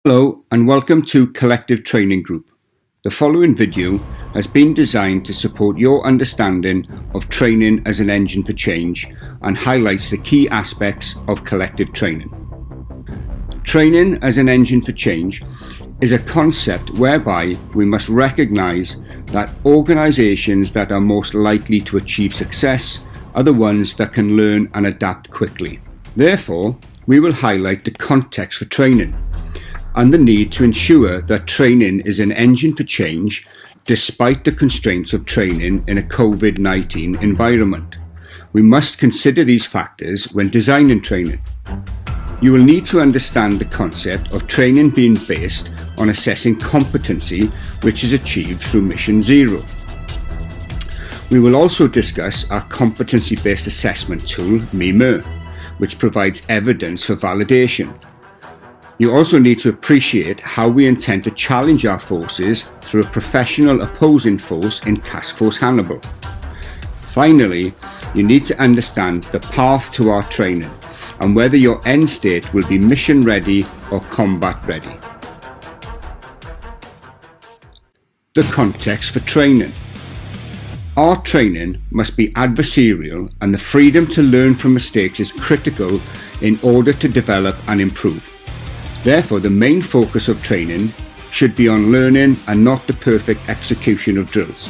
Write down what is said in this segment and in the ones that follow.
Hello and welcome to Collective Training Group. The following video has been designed to support your understanding of training as an engine for change and highlights the key aspects of collective training. Training as an engine for change is a concept whereby we must recognise that organisations that are most likely to achieve success are the ones that can learn and adapt quickly. Therefore, we will highlight the context for training and the need to ensure that training is an engine for change despite the constraints of training in a COVID-19 environment. We must consider these factors when designing training. You will need to understand the concept of training being based on assessing competency, which is achieved through Mission Zero. We will also discuss our competency-based assessment tool, MIME, which provides evidence for validation. You also need to appreciate how we intend to challenge our forces through a professional opposing force in Task Force Hannibal. Finally, you need to understand the path to our training and whether your end state will be mission ready or combat ready. The context for training. Our training must be adversarial, and the freedom to learn from mistakes is critical in order to develop and improve. Therefore, the main focus of training should be on learning and not the perfect execution of drills.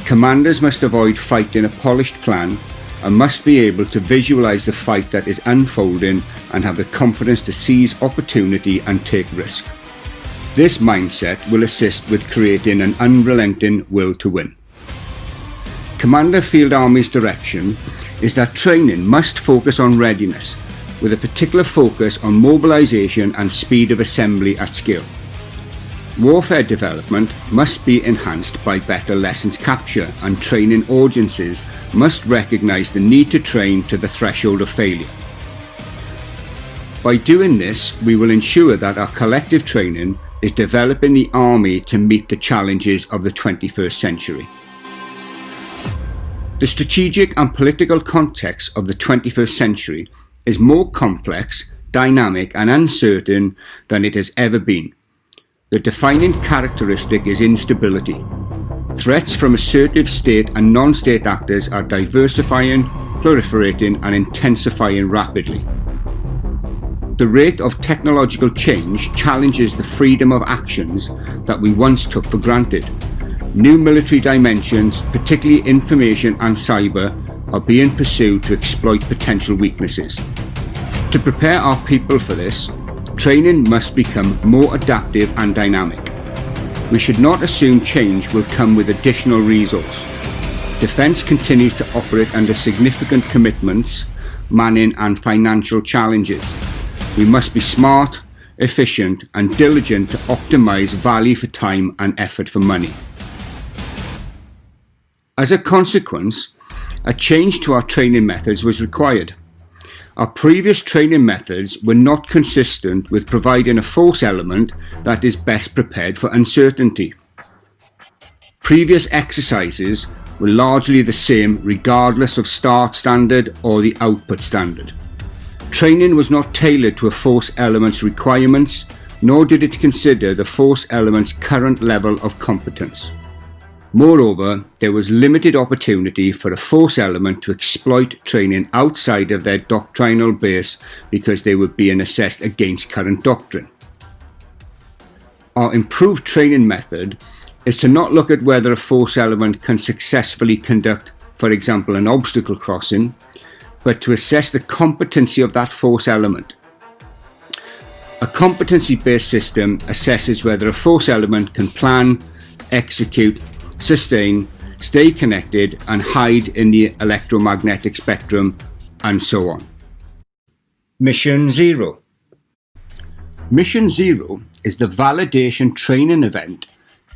Commanders must avoid fighting a polished plan and must be able to visualize the fight that is unfolding and have the confidence to seize opportunity and take risk. This mindset will assist with creating an unrelenting will to win. Commander Field Army's direction is that training must focus on readiness, with a particular focus on mobilisation and speed of assembly at scale. Warfare development must be enhanced by better lessons capture, and training audiences must recognise the need to train to the threshold of failure. By doing this, we will ensure that our collective training is developing the Army to meet the challenges of the 21st century. The strategic and political context of the 21st century is more complex, dynamic and uncertain than it has ever been. The defining characteristic is instability. Threats from assertive state and non-state actors are diversifying, proliferating and intensifying rapidly. The rate of technological change challenges the freedom of actions that we once took for granted. New military dimensions, particularly information and cyber, are being pursued to exploit potential weaknesses. To prepare our people for this, training must become more adaptive and dynamic. We should not assume change will come with additional resource. Defence continues to operate under significant commitments, manning and financial challenges. We must be smart, efficient and diligent to optimise value for time and effort for money. As a consequence, a change to our training methods was required. Our previous training methods were not consistent with providing a force element that is best prepared for uncertainty. Previous exercises were largely the same regardless of start standard or the output standard. Training was not tailored to a force element's requirements, nor did it consider the force element's current level of competence. Moreover, there was limited opportunity for a force element to exploit training outside of their doctrinal base because they were being assessed against current doctrine. Our improved training method is to not look at whether a force element can successfully conduct, for example, an obstacle crossing, but to assess the competency of that force element. A competency-based system assesses whether a force element can plan, execute, sustain, stay connected and hide in the electromagnetic spectrum, and so on. Mission Zero. Mission Zero is the validation training event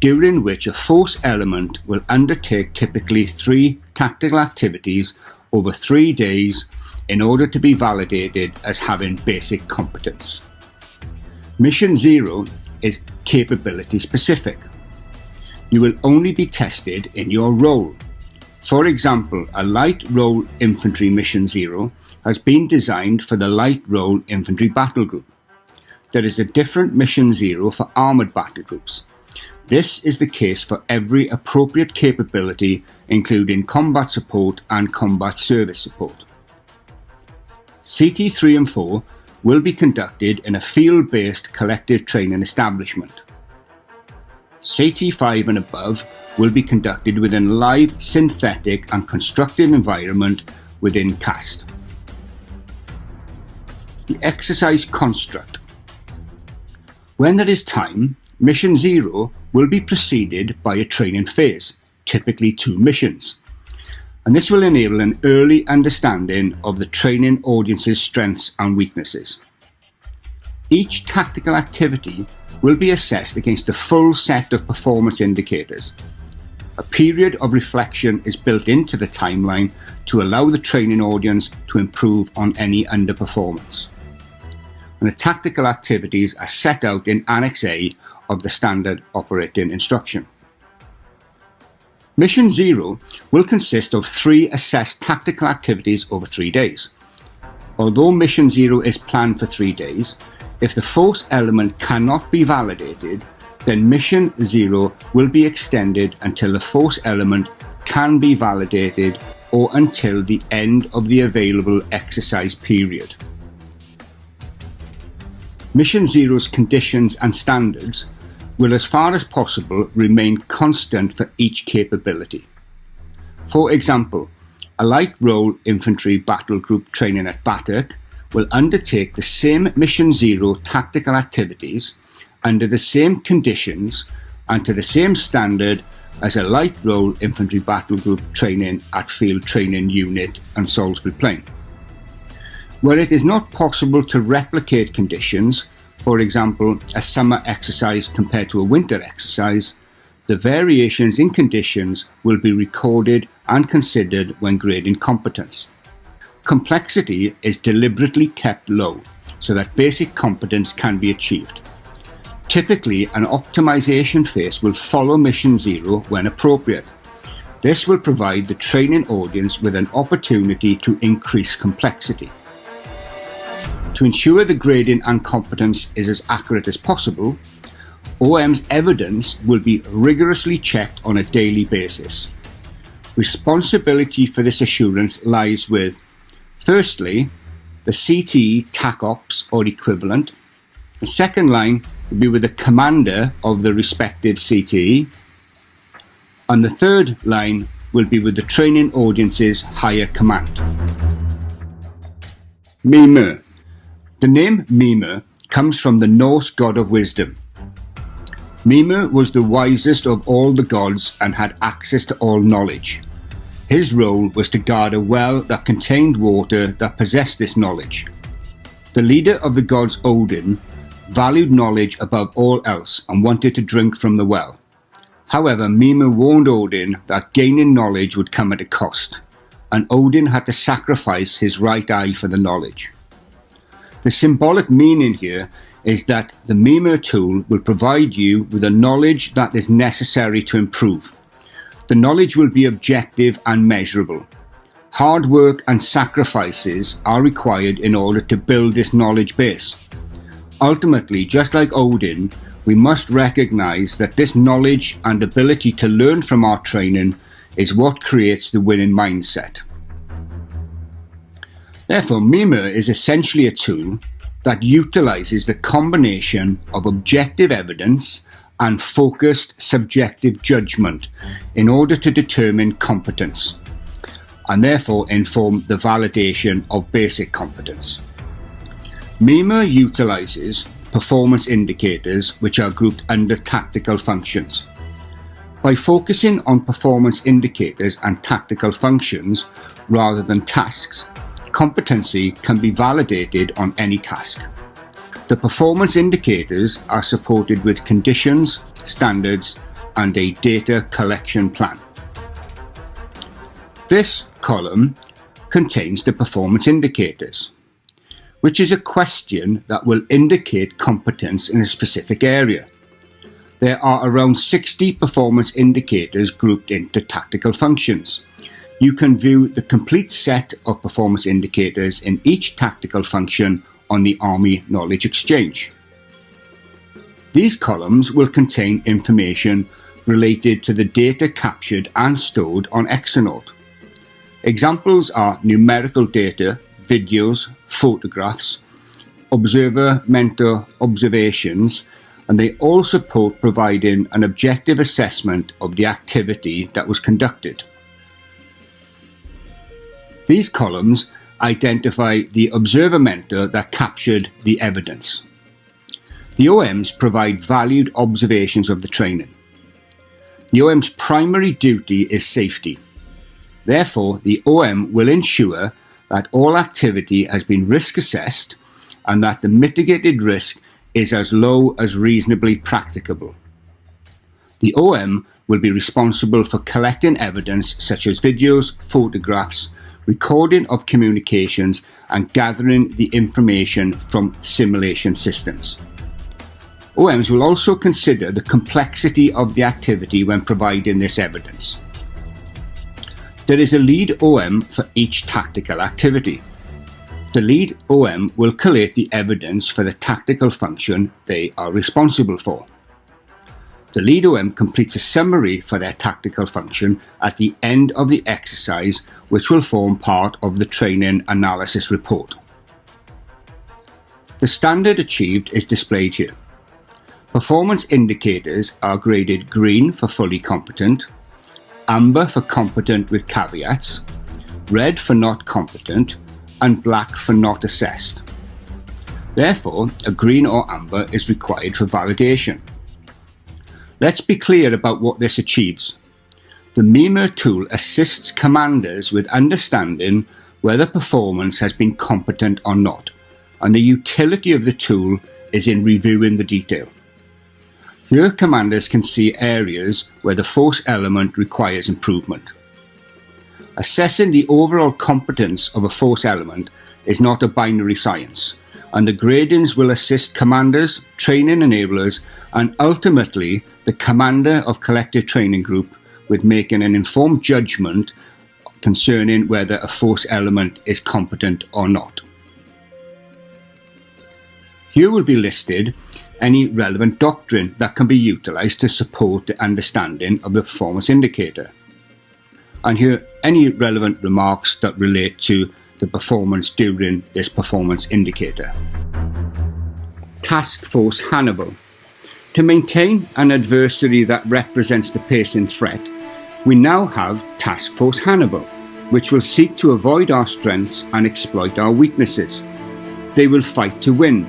during which a force element will undertake typically 3 tactical activities over 3 days in order to be validated as having basic competence. Mission Zero is capability specific. You will only be tested in your role. For example, a light role infantry Mission Zero has been designed for the light role infantry battle group. there is a different Mission 0 for armoured battle groups. This is the case for every appropriate capability, including combat support and combat service support. CT 3 and 4 will be conducted in a field-based collective training establishment. CT 5 and above will be conducted within a live, synthetic and constructed environment within CAST. The exercise construct. When there is time, Mission 0 will be preceded by a training phase, typically 2 missions, and this will enable an early understanding of the training audience's strengths and weaknesses. Each tactical activity will be assessed against a full set of performance indicators. A period of reflection is built into the timeline to allow the training audience to improve on any underperformance. And the tactical activities are set out in Annex A of the Standard Operating Instruction. Mission 0 will consist of 3 assessed tactical activities over 3 days. Although Mission 0 is planned for 3 days, if the force element cannot be validated, then Mission 0 will be extended until the force element can be validated or until the end of the available exercise period. Mission 0's conditions and standards will, as far as possible, remain constant for each capability. For example, a light role infantry battle group training at Batak will undertake the same Mission 0 tactical activities under the same conditions and to the same standard as a light role infantry battle group training at Field Training Unit and Salisbury Plain. Where it is not possible to replicate conditions, for example, a summer exercise compared to a winter exercise, the variations in conditions will be recorded and considered when grading competence. Complexity is deliberately kept low so that basic competence can be achieved. Typically, an optimization phase will follow Mission 0 when appropriate. This will provide the training audience with an opportunity to increase complexity. To ensure the grading and competence is as accurate as possible, OM's evidence will be rigorously checked on a daily basis. Responsibility for this assurance lies with, firstly, the CTE TAC Ops or equivalent. The second line will be with the commander of the respective CTE. And the third line will be with the training audience's higher command. Mimir. The name Mimir comes from the Norse god of wisdom. Mimir was the wisest of all the gods and had access to all knowledge. His role was to guard a well that contained water that possessed this knowledge. The leader of the gods, Odin, valued knowledge above all else and wanted to drink from the well. However, Mimir warned Odin that gaining knowledge would come at a cost, and Odin had to sacrifice his right eye for the knowledge. The symbolic meaning here is that the Mimir tool will provide you with the knowledge that is necessary to improve. The knowledge will be objective and measurable. Hard work and sacrifices are required in order to build this knowledge base. Ultimately, just like Odin, we must recognize that this knowledge and ability to learn from our training is what creates the winning mindset. Therefore, Mimir is essentially a tool that utilizes the combination of objective evidence and focused subjective judgment in order to determine competence, and therefore inform the validation of basic competence. Mimir utilizes performance indicators which are grouped under tactical functions. By focusing on performance indicators and tactical functions rather than tasks, competency can be validated on any task. The performance indicators are supported with conditions, standards, and a data collection plan. This column contains the performance indicators, which is a question that will indicate competence in a specific area. There are around 60 performance indicators grouped into tactical functions. You can view the complete set of performance indicators in each tactical function on the Army Knowledge Exchange. These columns will contain information related to the data captured and stored on Exonaut. Examples are numerical data, videos, photographs, observer-mentor observations, and they all support providing an objective assessment of the activity that was conducted. These columns identify the observer-mentor that captured the evidence. The OMs provide valued observations of the training. The OM's primary duty is safety. Therefore, the OM will ensure that all activity has been risk assessed and that the mitigated risk is as low as reasonably practicable. The OM will be responsible for collecting evidence such as videos, photographs, recording of communications, and gathering the information from simulation systems. OMs will also consider the complexity of the activity when providing this evidence. There is a lead OM for each tactical activity. The lead OM will collate the evidence for the tactical function they are responsible for. The lead OM completes a summary for their tactical function at the end of the exercise, which will form part of the training analysis report. The standard achieved is displayed here. Performance indicators are graded green for fully competent, amber for competent with caveats, red for not competent, and black for not assessed. Therefore, a green or amber is required for validation. Let's be clear about what this achieves. The MIMA tool assists commanders with understanding whether performance has been competent or not, and the utility of the tool is in reviewing the detail. Here, commanders can see areas where the force element requires improvement. Assessing the overall competence of a force element is not a binary science, and the gradings will assist commanders, training enablers, and ultimately the commander of collective training group with making an informed judgment concerning whether a force element is competent or not. Here will be listed any relevant doctrine that can be utilised to support the understanding of the performance indicator. And here any relevant remarks that relate to the performance during this performance indicator. Task Force Hannibal. To maintain an adversary that represents the pacing threat, we now have Task Force Hannibal, which will seek to avoid our strengths and exploit our weaknesses. They will fight to win.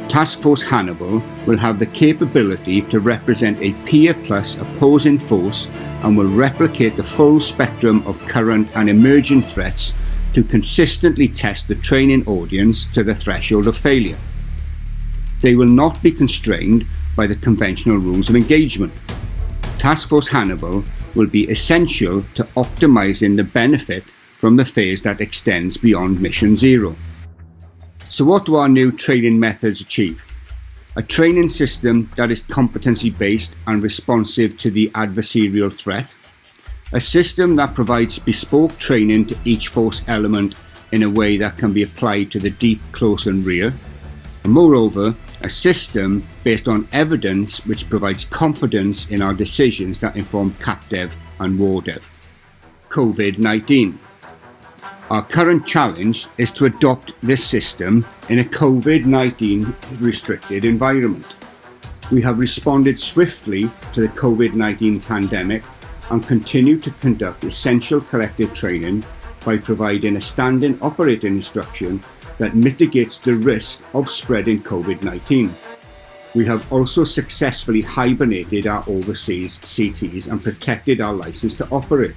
Task Force Hannibal will have the capability to represent a peer plus opposing force and will replicate the full spectrum of current and emerging threats to consistently test the training audience to the threshold of failure. They will not be constrained by the conventional rules of engagement. Task Force Hannibal will be essential to optimizing the benefit from the phase that extends beyond Mission Zero. So what do our new training methods achieve? A training system that is competency-based and responsive to the adversarial threat. A system that provides bespoke training to each force element in a way that can be applied to the deep, close and rear. And moreover, a system based on evidence which provides confidence in our decisions that inform CapDev and WarDev. COVID-19. Our current challenge is to adopt this system in a COVID-19 restricted environment. We have responded swiftly to the COVID-19 pandemic and continue to conduct essential collective training by providing a standing operating instruction that mitigates the risk of spreading COVID-19. We have also successfully hibernated our overseas CTs and protected our license to operate.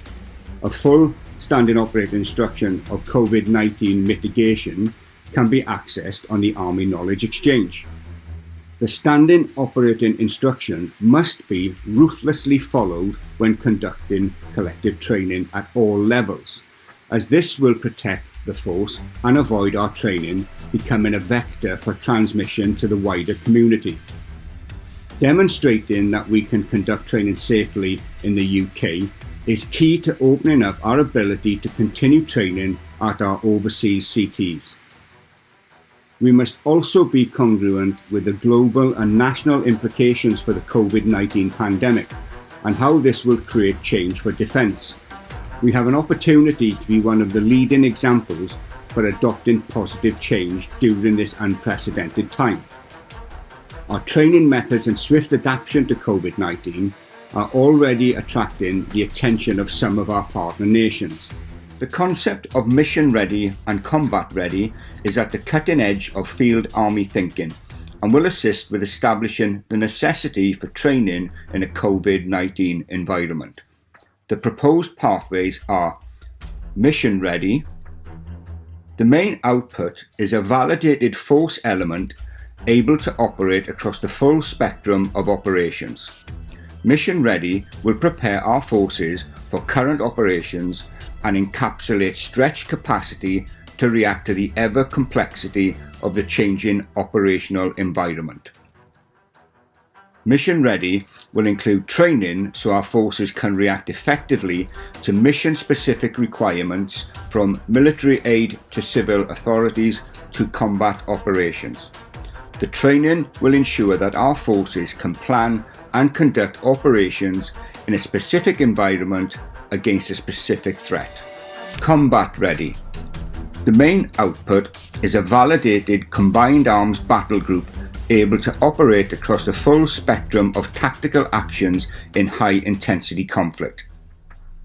A full standing operating instruction of COVID-19 mitigation can be accessed on the Army Knowledge Exchange. The standing operating instruction must be ruthlessly followed when conducting collective training at all levels, as this will protect the force and avoid our training becoming a vector for transmission to the wider community. Demonstrating that we can conduct training safely in the UK is key to opening up our ability to continue training at our overseas CTs. We must also be congruent with the global and national implications for the COVID-19 pandemic and how this will create change for defence. We have an opportunity to be one of the leading examples for adopting positive change during this unprecedented time. Our training methods and swift adaptation to COVID-19 are already attracting the attention of some of our partner nations. The concept of mission ready and combat ready is at the cutting edge of field army thinking and will assist with establishing the necessity for training in a COVID-19 environment. The proposed pathways are mission ready. The main output is a validated force element able to operate across the full spectrum of operations. Mission ready will prepare our forces for current operations and encapsulate stretched capacity to react to the ever complexity of the changing operational environment. Mission ready will include training so our forces can react effectively to mission-specific requirements from military aid to civil authorities to combat operations. The training will ensure that our forces can plan and conduct operations in a specific environment against a specific threat. Combat ready. The main output is a validated combined arms battle group able to operate across the full spectrum of tactical actions in high intensity conflict.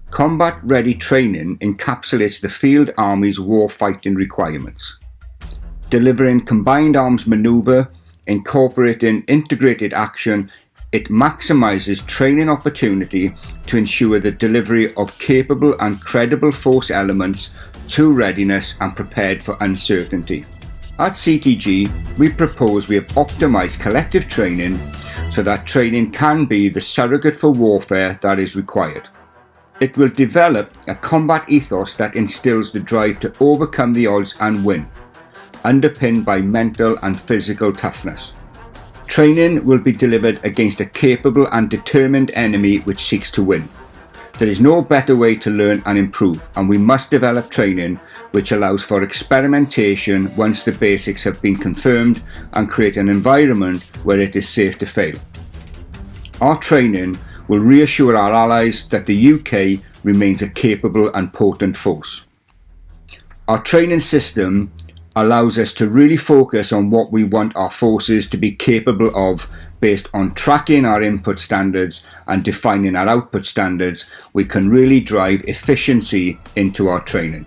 Combat ready training encapsulates the field army's warfighting requirements. Delivering combined arms maneuver, incorporating integrated action, it maximizes training opportunity to ensure the delivery of capable and credible force elements to readiness and prepared for uncertainty. At CTG, we propose we have optimized collective training so that training can be the surrogate for warfare that is required. It will develop a combat ethos that instills the drive to overcome the odds and win, underpinned by mental and physical toughness. Training will be delivered against a capable and determined enemy which seeks to win. There is no better way to learn and improve, and we must develop training which allows for experimentation once the basics have been confirmed and create an environment where it is safe to fail. Our training will reassure our allies that the UK remains a capable and potent force. Our training system allows us to really focus on what we want our forces to be capable of based on tracking our input standards and defining our output standards. We can really drive efficiency into our training.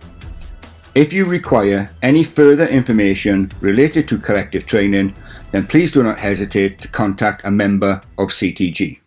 If you require any further information related to collective training, then please do not hesitate to contact a member of CTG.